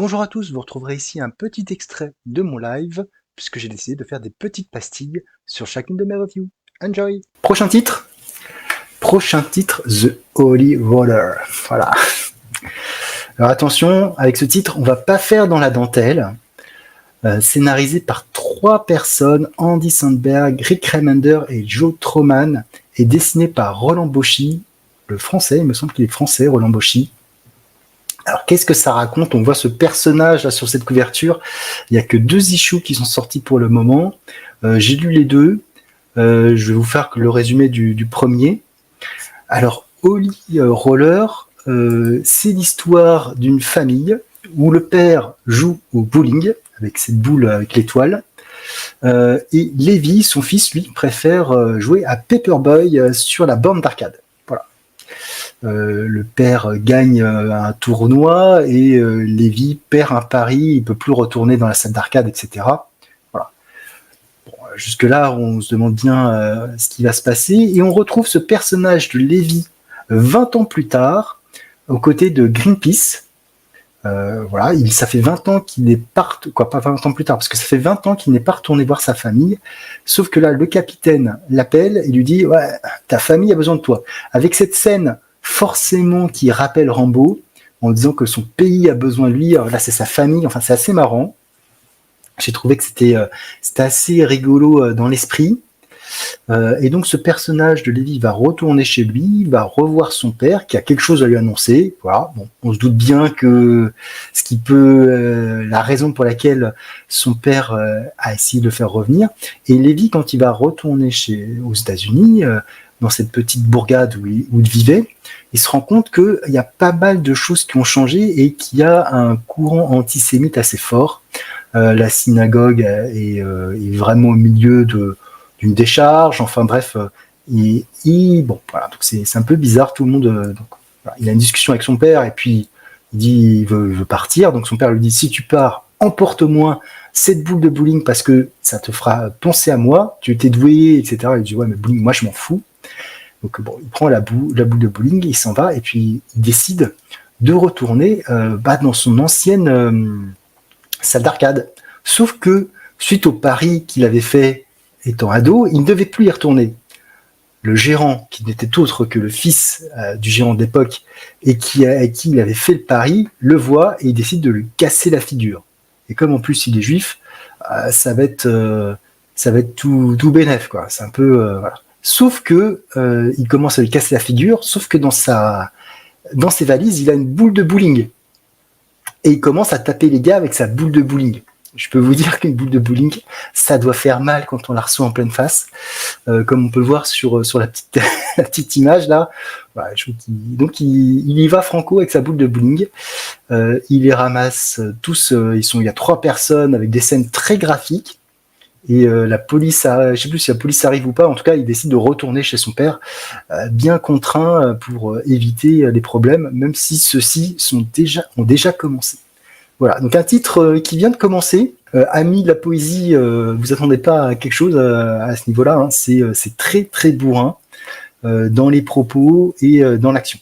Bonjour à tous, vous retrouverez ici un petit extrait de mon live, puisque j'ai décidé de faire des petites pastilles sur chacune de mes reviews. Enjoy! Prochain titre, The Holy Roller. Voilà. Alors attention, avec ce titre, on va pas faire dans la dentelle. Scénarisé par 3 personnes, Andy Sandberg, Rick Remender et Joe Troman, et dessiné par Roland Bauchy, le français, il me semble qu'il est français, Roland Bauchy. Alors, qu'est-ce que ça raconte? On voit ce personnage là sur cette couverture. Il n'y a que 2 issues qui sont sortis pour le moment. J'ai lu les 2. Je vais vous faire le résumé du premier. Alors, Holy Roller, c'est l'histoire d'une famille où le père joue au bowling avec cette boule avec l'étoile. Et Levi, son fils, lui, préfère jouer à Paperboy sur la borne d'arcade. Voilà. Le père gagne un tournoi et Levi perd un pari, il peut plus retourner dans la salle d'arcade, etc. Voilà. Bon, jusque-là, on se demande bien ce qui va se passer et on retrouve ce personnage de Levi 20 ans plus tard aux côtés de Greenpeace. Voilà, ça fait 20 ans qu'il n'est pas, pas 20 ans plus tard, parce que ça fait 20 ans qu'il n'est pas retourné voir sa famille, sauf que là, le capitaine l'appelle et lui dit « Ouais, ta famille a besoin de toi ». Avec cette scène forcément qui rappelle Rambo, en disant que son pays a besoin de lui, alors là c'est sa famille, enfin c'est assez marrant. J'ai trouvé que c'était assez rigolo dans l'esprit. Et donc ce personnage de Levi va retourner chez lui, va revoir son père qui a quelque chose à lui annoncer. Voilà, bon, on se doute bien que ce qui peut, la raison pour laquelle son père a essayé de le faire revenir. Et Levi, quand il va retourner aux États-Unis, dans cette petite bourgade où il vivait, il se rend compte qu'il y a pas mal de choses qui ont changé et qu'il y a un courant antisémite assez fort. La synagogue est vraiment au milieu d'une décharge, enfin bref, bon, voilà, donc c'est un peu bizarre, tout le monde, donc, voilà, il a une discussion avec son père et puis il dit il veut partir, donc son père lui dit si tu pars, emporte-moi cette boule de bowling parce que ça te fera penser à moi, tu étais doué, etc. Il dit ouais mais bowling, moi je m'en fous. Donc bon, il prend la boule de bowling, il s'en va et puis il décide de retourner dans son ancienne salle d'arcade. Sauf que suite au pari qu'il avait fait étant ado, il ne devait plus y retourner. Le gérant, qui n'était autre que le fils du gérant d'époque et avec qui il avait fait le pari, le voit et il décide de lui casser la figure. Et comme en plus il est juif, ça va être tout bénef, quoi. C'est un peu voilà. Sauf que il commence à lui casser la figure, sauf que dans ses valises, il a une boule de bowling. Et il commence à taper les gars avec sa boule de bowling. Je peux vous dire qu'une boule de bowling, ça doit faire mal quand on la reçoit en pleine face, comme on peut le voir sur la petite image là. Voilà, donc il y va franco avec sa boule de bowling. Il les ramasse tous. Il y a 3 personnes avec des scènes très graphiques. Et la police, je sais plus si la police arrive ou pas. En tout cas, il décide de retourner chez son père, bien contraint pour éviter les problèmes, même si ceux-ci ont déjà commencé. Voilà, donc un titre qui vient de commencer. Amis de la poésie, vous attendez pas à quelque chose à ce niveau-là. Hein. C'est très très bourrin dans les propos et dans l'action.